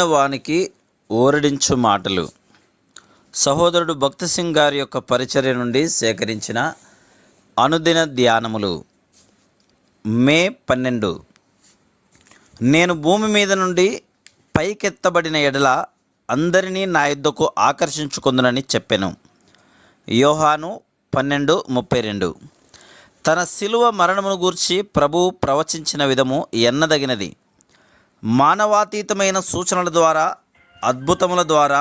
వానికి ఓరడించు మాటలు. సహోదరుడు భక్తి సింగ్ గారి యొక్క పరిచర్య నుండి సేకరించిన అనుదిన ధ్యానములు. మే 12. నేను భూమి మీద నుండి పైకెత్తబడిన ఎడల అందరినీ నా యుద్ధకు ఆకర్షించుకుందునని చెప్పెను. యోహాను 12:32. తన శిలువ మరణమును గూర్చి ప్రభువు ప్రవచించిన విధము ఎన్నదగినది. మానవాతీతమైన సూచనల ద్వారా, అద్భుతముల ద్వారా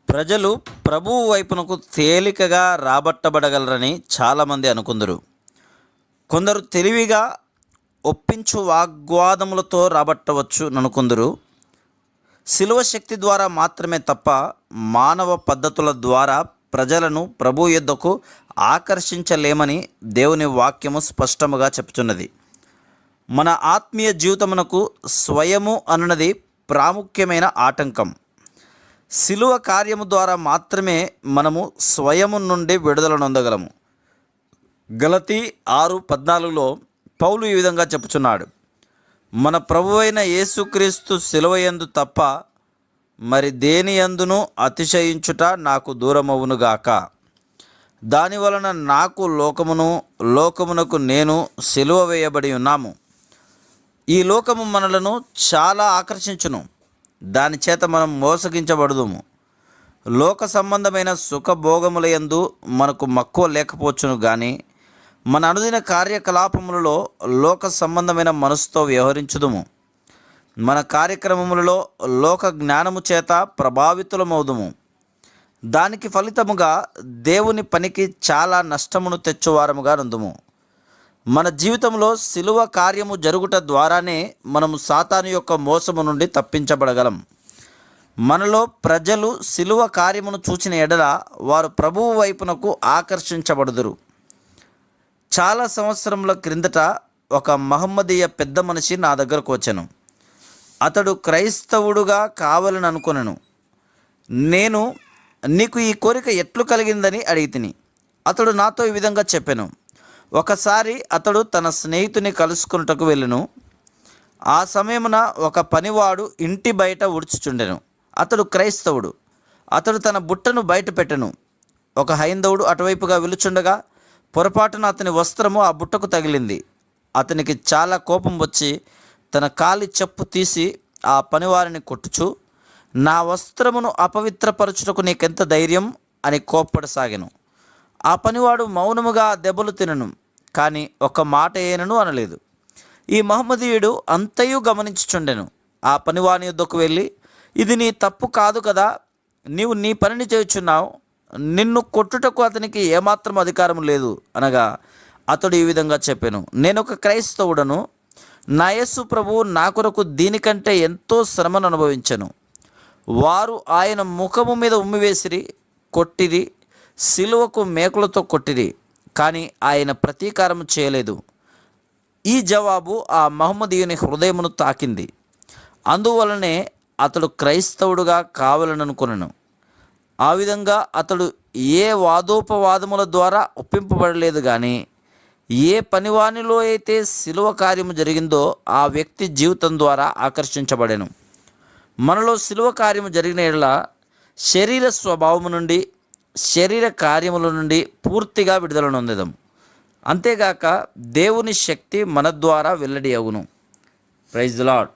ప్రజలు ప్రభువు వైపునకు తేలికగా రాబట్టబడగలరని చాలామంది అనుకుందరు. కొందరు తెలివిగా ఒప్పించు వాగ్వాదములతో రాబట్టవచ్చు అనుకుందరు. శిలువ శక్తి ద్వారా మాత్రమే తప్ప మానవ పద్ధతుల ద్వారా ప్రజలను ప్రభు యొద్దకు ఆకర్షించలేమని దేవుని వాక్యము స్పష్టముగా చెప్తున్నది. మన ఆత్మీయ జీవితమునకు స్వయము అనున్నది ప్రాముఖ్యమైన ఆటంకం. శిలువ కార్యము ద్వారా మాత్రమే మనము స్వయము నుండి విడుదల నొందగలము. గలతీ 6:14లో పౌలు ఈ విధంగా చెప్పుచున్నాడు, మన ప్రభువైన యేసుక్రీస్తు శిలువయందు తప్ప మరి దేని యందును అతిశయించుట నాకు దూరమవునుగాక. దాని వలన నాకు లోకమునకు నేను సిలువ వేయబడి ఉన్నాము. ఈ లోకము మనలను చాలా ఆకర్షించును. దాని చేత మనం మోసగించబడుదుము. లోక సంబంధమైన సుఖభోగములయందు మనకు మక్కువ లేకపోవచ్చును, కానీ మన అనుదిన కార్యకలాపములలో లోక సంబంధమైన మనసుతో వ్యవహరించుదుము. మన కార్యక్రమములలో లోక జ్ఞానము చేత ప్రభావితులమవుదుము. దానికి ఫలితముగా దేవుని పనికి చాలా నష్టమును తెచ్చువారముగా నుందుము. మన జీవితంలో శిలువ కార్యము జరుగుట ద్వారానే మనము సాతాను యొక్క మోసము నుండి తప్పించబడగలం. మనలో ప్రజలు శిలువ కార్యమును చూచిన ఎడల వారు ప్రభువు వైపునకు ఆకర్షించబడుదురు. చాలా సంవత్సరముల క్రిందట ఒక మహమ్మదీయ పెద్ద మనిషి నా దగ్గరకు వచ్చెను. అతడు క్రైస్తవుడుగా కావాలని అనుకొనెను. నేను నీకు ఈ కోరిక ఎట్లు కలిగిందని అడిగితిని. అతడు నాతో ఈ విధంగా చెప్పెను. ఒకసారి అతడు తన స్నేహితుని కలుసుకున్నటకు వెళ్ళెను. ఆ సమయమున ఒక పనివాడు ఇంటి బయట ఉడుచుచుండెను. అతడు క్రైస్తవుడు. అతడు తన బుట్టను బయట పెట్టెను. ఒక హైందవుడు అటువైపుగా వెలుచుండగా పొరపాటున అతని వస్త్రము ఆ బుట్టకు తగిలింది. అతనికి చాలా కోపం వచ్చి తన కాలి చెప్పు తీసి ఆ పనివారిని కొట్టుచు, నా వస్త్రమును అపవిత్రపరచుటకు నీకెంత ధైర్యం అని కోప్పడసాగెను. ఆ పనివాడు మౌనముగా దెబ్బలు తినను, కానీ ఒక మాట ఏనను అనలేదు. ఈ మహమ్మదీయుడు అంతయు గమనించుచుండెను. ఆ పనివాని యొద్దకు వెళ్ళి, ఇది నీ తప్పు కాదు కదా, నీవు నీ పనిని చేయుచున్నావు, నిన్ను కొట్టుటకు అతనికి ఏమాత్రం అధికారం లేదు అనగా అతడు ఈ విధంగా చెప్పాను, నేను ఒక క్రైస్తవుడను. నా యేసు ప్రభువు నా కొరకు దీనికంటే ఎంతో శ్రమను అనుభవించను. వారు ఆయన ముఖము మీద ఉమ్మివేసిరి, కొట్టిరి, సిలువకు మేకులతో కొట్టిరి, కానీ ఆయన ప్రతీకారం చేయలేదు. ఈ జవాబు ఆ మహమ్మదీయుని హృదయమును తాకింది. అందువలనే అతడు క్రైస్తవుడుగా కావాలననుకొనెను. ఆ విధంగా అతడు ఏ వాదోపవాదముల ద్వారా ఒప్పింపబడలేదు, కానీ ఏ పనివానిలో అయితే శిలువ కార్యము జరిగిందో ఆ వ్యక్తి జీవితం ద్వారా ఆకర్షించబడెను. మనలో శిలువ కార్యము జరిగిన యెడల శరీర స్వభావము నుండి, శరీర కార్యముల నుండి పూర్తిగా విడుదల నొందెదం. అంతేగాక దేవుని శక్తి మన ద్వారా వెల్లడి అగును. Praise the lord.